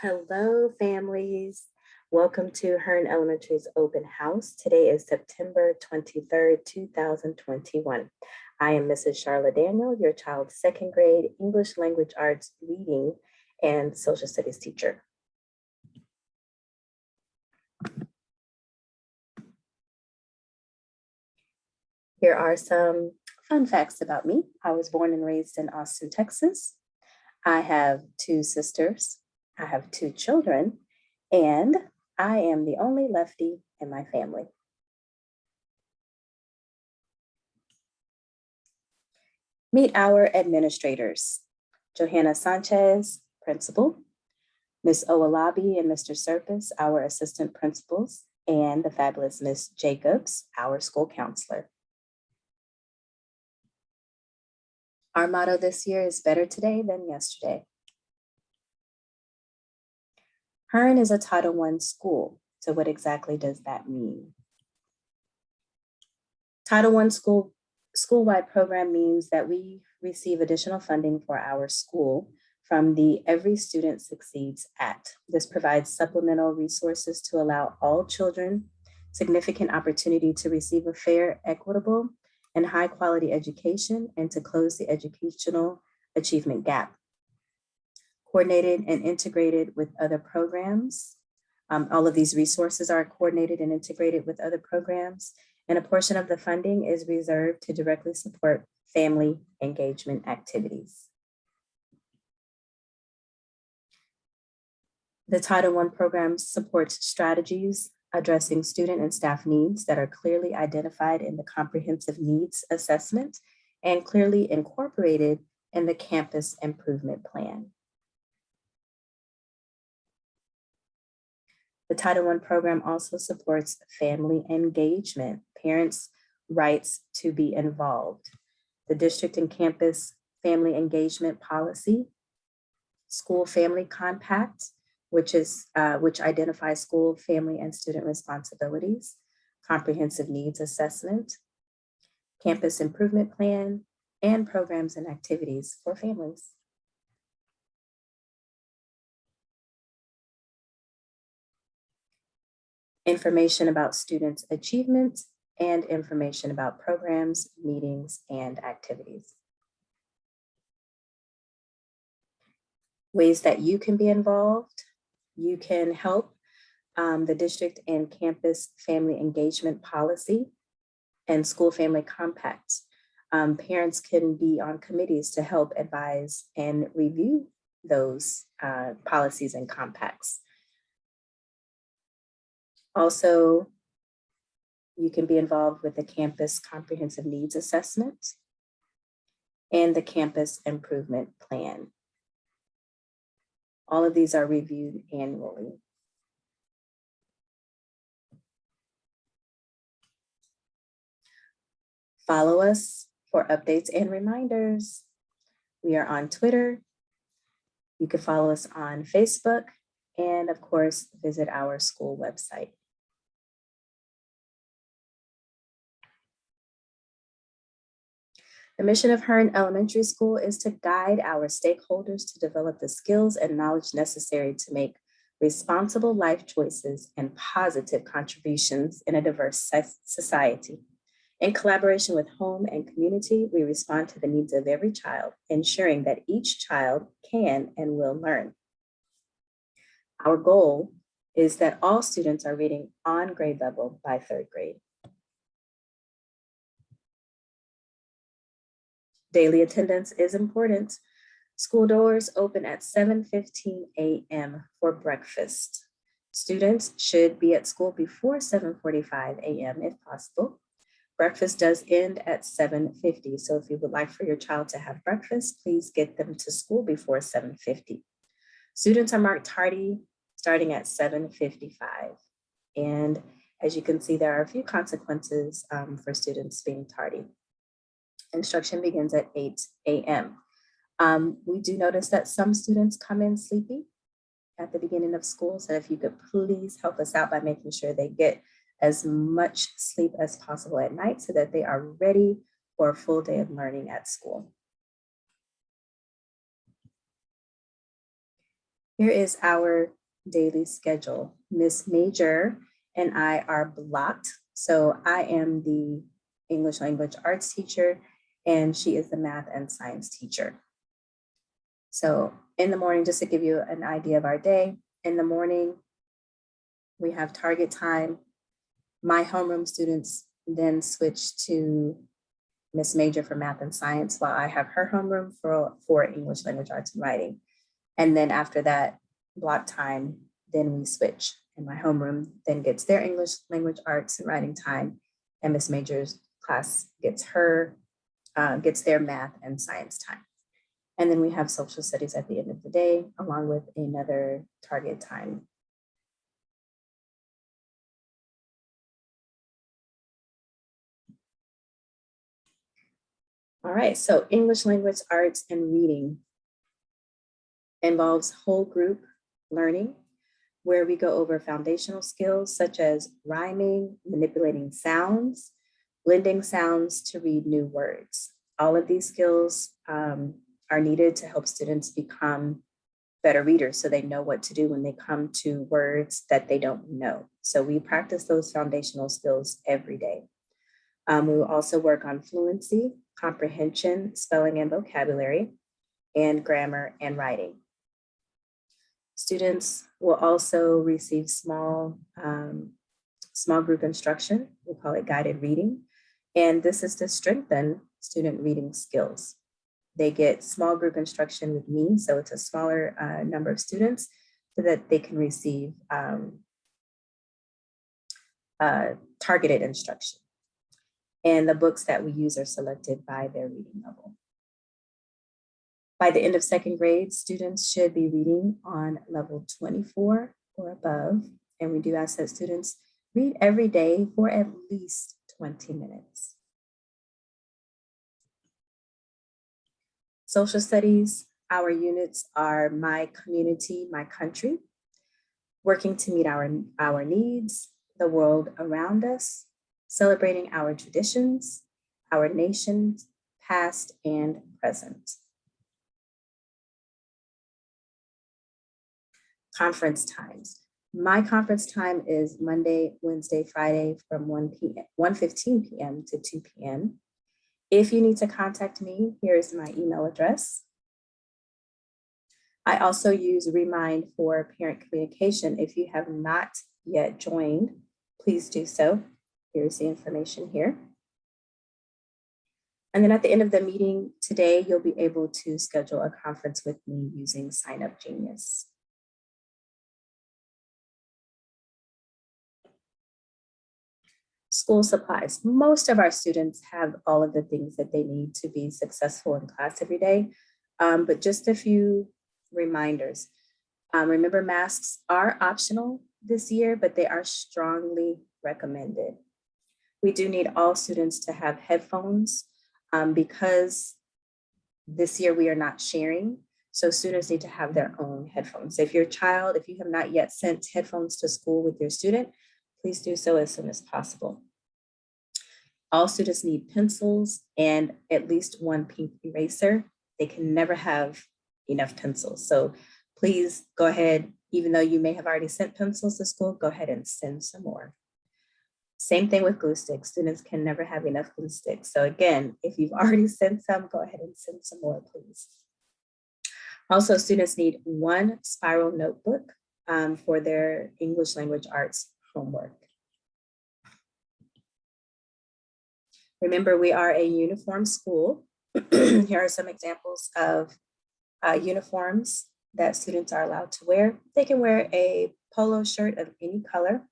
Hello, families. Welcome to Hearn Elementary's open house. Today is September 23rd, 2021. I am Mrs. Charlotte Daniel, your child's second grade English language arts reading and social studies teacher. Here are some fun facts about me. I was born and raised in Austin, Texas. I have two sisters. I have two children, and I am the only lefty in my family. Meet our administrators. Johanna Sanchez, principal. Ms. Owalabi and Mr. Serpis, our assistant principals, and the fabulous Ms. Jacobs, our school counselor. Our motto this year is better today than yesterday. Hearn is a Title I school. So what exactly does that mean? Title I school-wide program means that we receive additional funding for our school from the Every Student Succeeds Act. This provides supplemental resources to allow all children significant opportunity to receive a fair, equitable, and high-quality education and to close the educational achievement gap. Coordinated and integrated with other programs. All of these resources are coordinated and integrated with other programs, and a portion of the funding is reserved to directly support family engagement activities. The Title I program supports strategies addressing student and staff needs that are clearly identified in the comprehensive needs assessment and clearly incorporated in the campus improvement plan. The Title I program also supports family engagement, parents' rights to be involved. The district and campus family engagement policy, school family compact, which identifies school, family, and student responsibilities, comprehensive needs assessment, campus improvement plan, and programs and activities for families. Information about students' achievements and information about programs, meetings, and activities. Ways that you can be involved. You can help the district and campus family engagement policy and school family compacts. Parents can be on committees to help advise and review those policies and compacts. Also, you can be involved with the campus comprehensive needs assessment and the campus improvement plan. All of these are reviewed annually. Follow us for updates and reminders. We are on Twitter. You can follow us on Facebook, and of course, visit our school website. The mission of Hearn Elementary School is to guide our stakeholders to develop the skills and knowledge necessary to make responsible life choices and positive contributions in a diverse society. In collaboration with home and community, we respond to the needs of every child, ensuring that each child can and will learn. Our goal is that all students are reading on grade level by third grade. Daily attendance is important. School doors open at 7:15 a.m. for breakfast. Students should be at school before 7:45 a.m. if possible. Breakfast does end at 7:50, so if you would like for your child to have breakfast, please get them to school before 7:50. Students are marked tardy starting at 7:55. And as you can see, there are a few consequences for students being tardy. Instruction begins at 8 a.m. We do notice that some students come in sleepy at the beginning of school. So if you could please help us out by making sure they get as much sleep as possible at night so that they are ready for a full day of learning at school. Here is our daily schedule. Miss Major and I are blocked. So I am the English language arts teacher, and she is the math and science teacher. So in the morning, just to give you an idea of our day, in the morning, we have target time. My homeroom students then switch to Miss Major for math and science, while I have her homeroom for English language arts and writing. And then after that block time, then we switch. And my homeroom then gets their English language arts and writing time, and Miss Major's class gets their math and science time. And then we have social studies at the end of the day, along with another target time. All right, so English language arts and reading involves whole group learning, where we go over foundational skills such as rhyming, manipulating sounds, blending sounds to read new words. All of these skills are needed to help students become better readers, so they know what to do when they come to words that they don't know. So we practice those foundational skills every day. We will also work on fluency, comprehension, spelling and vocabulary, and grammar and writing. Students will also receive small group instruction. We call it guided reading. And this is to strengthen student reading skills. They get small group instruction with me, so it's a smaller number of students so that they can receive targeted instruction. And the books that we use are selected by their reading level. By the end of second grade, students should be reading on level 24 or above. And we do ask that students read every day for at least 20 minutes. Social studies, our units are my community, my country, working to meet our needs, the world around us, celebrating our traditions, our nations, past and present. Conference times. My conference time is Monday, Wednesday, Friday from 1:15 p.m. to 2 p.m. If you need to contact me, here is my email address. I also use Remind for parent communication. If you have not yet joined, please do so. Here's the information here. And then at the end of the meeting today, you'll be able to schedule a conference with me using Sign Up Genius. School supplies. Most of our students have all of the things that they need to be successful in class every day, but just a few reminders. Remember, masks are optional this year, but they are strongly recommended. We do need all students to have headphones because this year we are not sharing. So students need to have their own headphones. If you have not yet sent headphones to school with your student, please do so as soon as possible. All students need pencils and at least one pink eraser. They can never have enough pencils. So please go ahead, even though you may have already sent pencils to school, go ahead and send some more. Same thing with glue sticks. Students can never have enough glue sticks. So again, if you've already sent some, go ahead and send some more, please. Also, students need one spiral notebook for their English language arts homework. Remember, we are a uniform school. Here are some examples of uniforms that students are allowed to wear. They can wear a polo shirt of any color.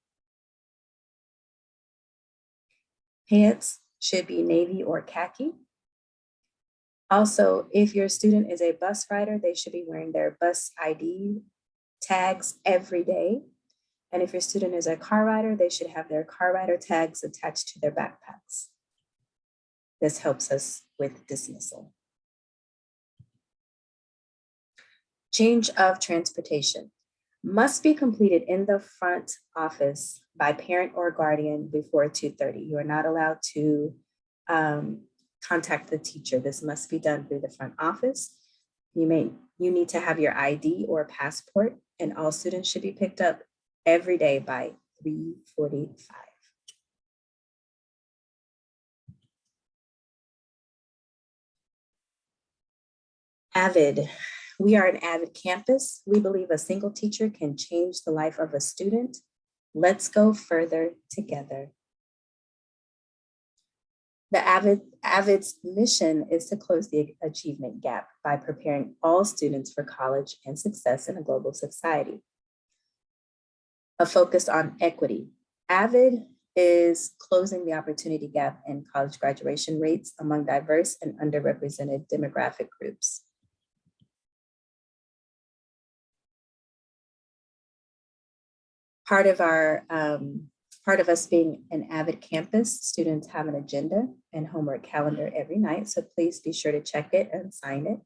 Pants should be navy or khaki. Also, if your student is a bus rider, they should be wearing their bus ID tags every day. And if your student is a car rider, they should have their car rider tags attached to their backpacks. This helps us with dismissal. Change of transportation must be completed in the front office by parent or guardian before 2:30. You are not allowed to contact the teacher. This must be done through the front office. You need to have your ID or passport, and all students should be picked up every day by 3:45. Avid. We are an Avid campus. We believe a single teacher can change the life of a student. Let's go further together. Avid's mission is to close the achievement gap by preparing all students for college and success in a global society. A focus on equity. Avid is closing the opportunity gap in college graduation rates among diverse and underrepresented demographic groups. Part of us being an Avid campus, students have an agenda and homework calendar every night, so please be sure to check it and sign it.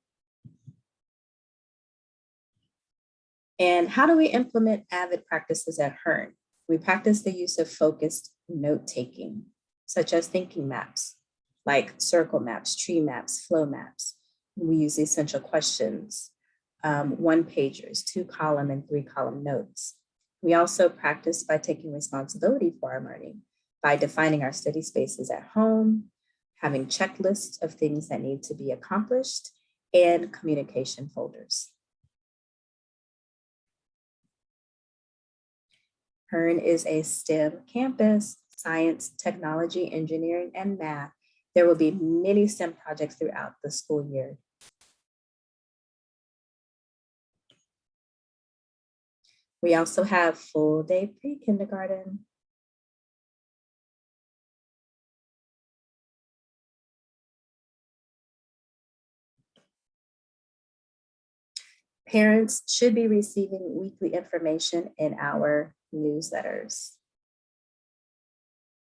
And how do we implement Avid practices at Hearn? We practice the use of focused note-taking, such as thinking maps, like circle maps, tree maps, flow maps. We use essential questions, one-pagers, 2-column and 3-column notes. We also practice by taking responsibility for our learning, by defining our study spaces at home, having checklists of things that need to be accomplished, and communication folders. Hearn is a STEM campus: science, technology, engineering, and math. There will be many STEM projects throughout the school year. We also have full day pre-kindergarten. Parents should be receiving weekly information in our newsletters.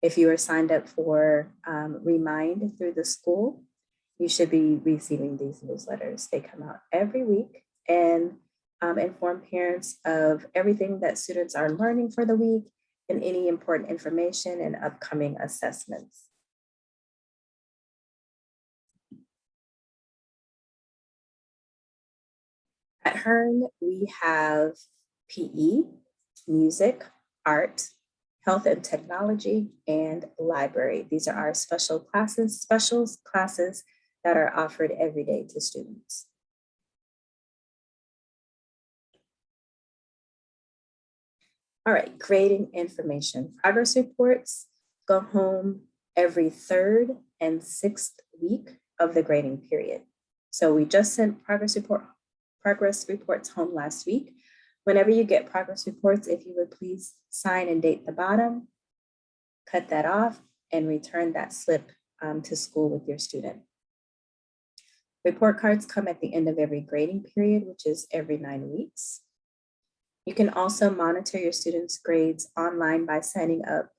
If you are signed up for Remind through the school, you should be receiving these newsletters. They come out every week and inform parents of everything that students are learning for the week and any important information and upcoming assessments. At Hearn, we have PE, music, art, health and technology, and library. These are our specials classes that are offered every day to students. All right, grading information. Progress reports go home every 3rd and 6th week of the grading period. So we just sent progress reports home last week. Whenever you get progress reports, if you would please sign and date the bottom, cut that off, and return that slip to school with your student. Report cards come at the end of every grading period, which is every 9 weeks. You can also monitor your students' grades online by signing up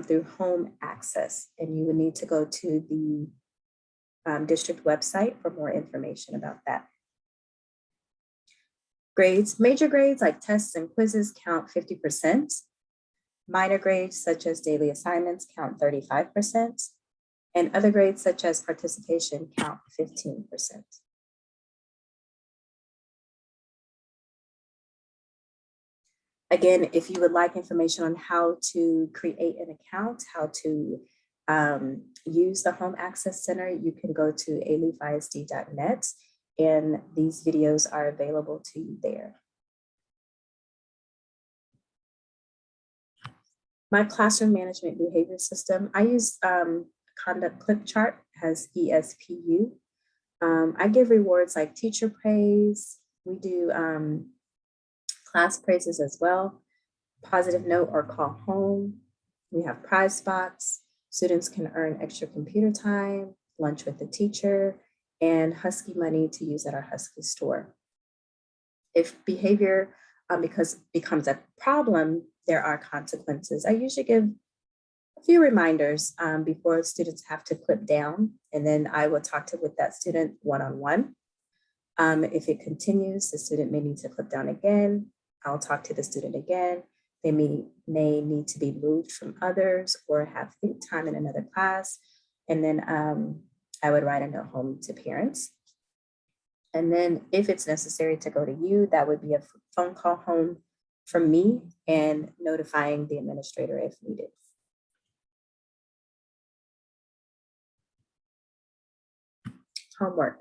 through Home Access, and you would need to go to the district website for more information about that. Grades, major grades like tests and quizzes count 50%. Minor grades such as daily assignments count 35%. And other grades such as participation count 15%. Again, if you would like information on how to create an account, how to use the Home Access Center, you can go to aleafisd.net, and these videos are available to you there. My classroom management behavior system, I use Conduct Click Chart, has ESPU. I give rewards like teacher praise. We do class praises as well. Positive note or call home. We have prize spots. Students can earn extra computer time, lunch with the teacher, and Husky money to use at our Husky store. If behavior becomes a problem, there are consequences. I usually give a few reminders before students have to clip down, and then I will talk with that student one-on-one. If it continues, the student may need to clip down again. I'll talk to the student again. They may need to be moved from others or have think time in another class. And then I would write a note home to parents. And then if it's necessary to go to you, that would be a phone call home from me and notifying the administrator if needed. Homework.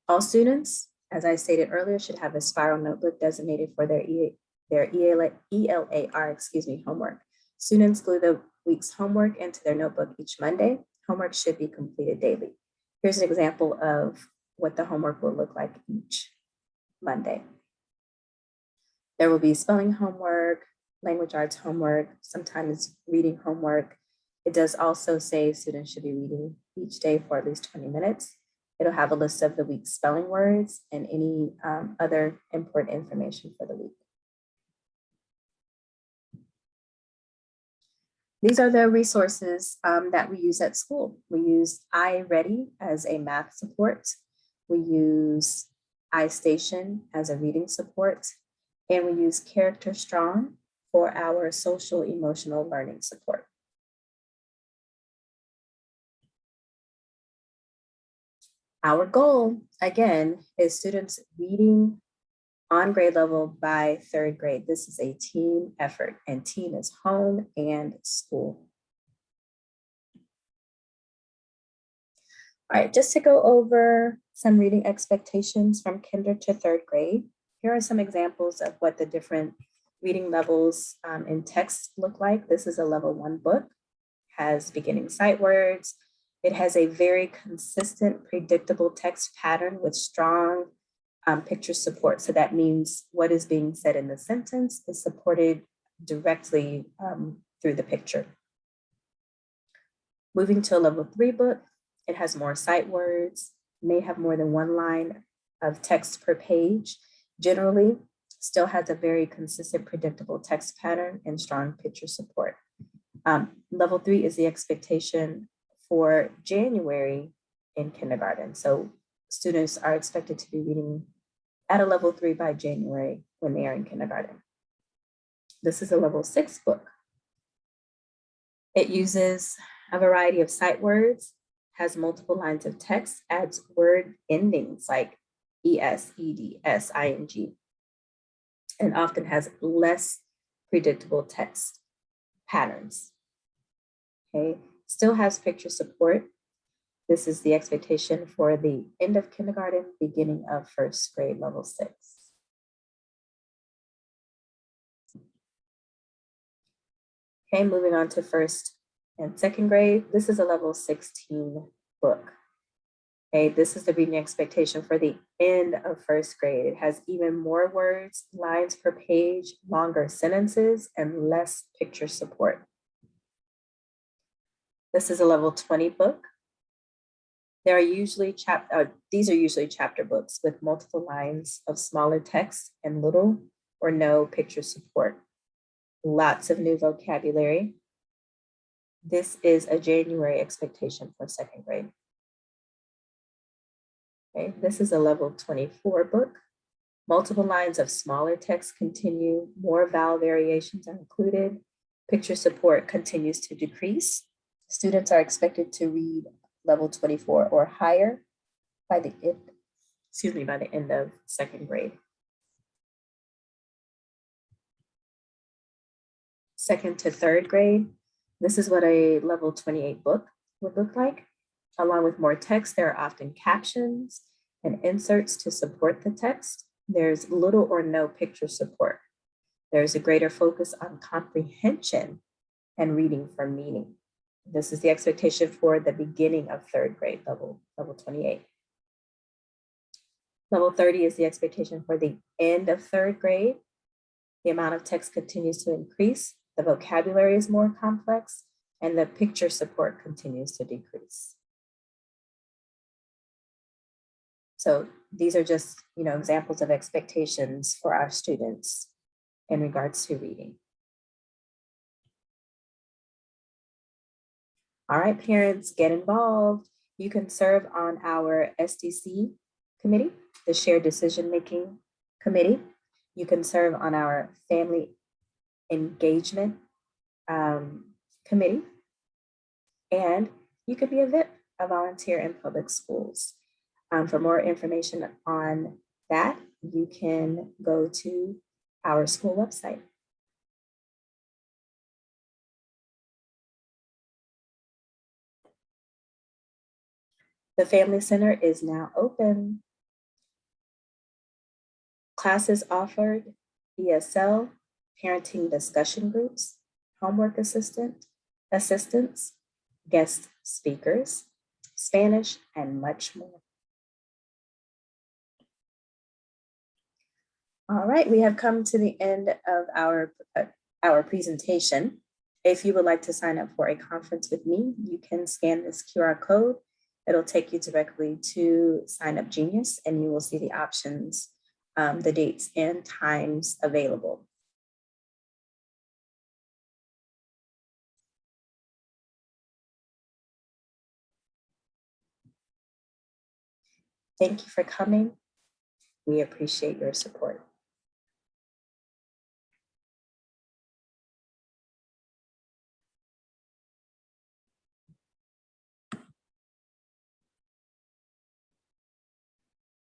All students, as I stated earlier, should have a spiral notebook designated for their ELAR homework. Students glue the week's homework into their notebook each Monday. Homework should be completed daily. Here's an example of what the homework will look like each Monday. There will be spelling homework, language arts homework, sometimes reading homework. It does also say students should be reading each day for at least 20 minutes. It'll have a list of the week's spelling words and any other important information for the week. These are the resources that we use at school. We use iReady as a math support. We use iStation as a reading support. And we use Character Strong for our social emotional learning support. Our goal, again, is students reading on grade level by third grade. This is a team effort, and team is home and school. All right, just to go over some reading expectations from kinder to third grade, here are some examples of what the different reading levels in text look like. This is a level 1 book, has beginning sight words. It has a very consistent, predictable text pattern with strong picture support. So that means what is being said in the sentence is supported directly through the picture. Moving to a level 3 book, it has more sight words, may have more than one line of text per page. Generally, still has a very consistent, predictable text pattern and strong picture support. Level 3 is the expectation for January in kindergarten. So students are expected to be reading at a level 3 by January when they are in kindergarten. This is a level 6 book. It uses a variety of sight words, has multiple lines of text, adds word endings like es, ed, s, ing, and often has less predictable text patterns. Okay, still has picture support. This is the expectation for the end of kindergarten, beginning of first grade, level 6. Okay, moving on to first and second grade. This is a level 16 book. Okay, this is the reading expectation for the end of first grade. It has even more words, lines per page, longer sentences, and less picture support. This is a level 20 book. There are usually these are usually chapter books with multiple lines of smaller text and little or no picture support. Lots of new vocabulary. This is a January expectation for second grade. Okay, this is a level 24 book. Multiple lines of smaller text continue, more vowel variations are included. Picture support continues to decrease. Students are expected to read level 24 or higher by the end of second grade. Second to third grade, this is what a level 28 book would look like. Along with more text, there are often captions and inserts to support the text. There's little or no picture support. There's a greater focus on comprehension and reading for meaning. This is the expectation for the beginning of third grade, level 28. Level 30 is the expectation for the end of third grade. The amount of text continues to increase, the vocabulary is more complex, and the picture support continues to decrease. So these are just, examples of expectations for our students in regards to reading. All right, parents, get involved. You can serve on our SDC committee, the Shared Decision-Making Committee. You can serve on our Family Engagement Committee. And you could be a VIP, a volunteer in public schools. For more information on that, you can go to our school website. The Family Center is now open. Classes offered: ESL, parenting discussion groups, homework assistance, guest speakers, Spanish, and much more. All right, we have come to the end of our presentation. If you would like to sign up for a conference with me, you can scan this QR code. It'll take you directly to Sign Up Genius, and you will see the options, the dates and times available. Thank you for coming. We appreciate your support.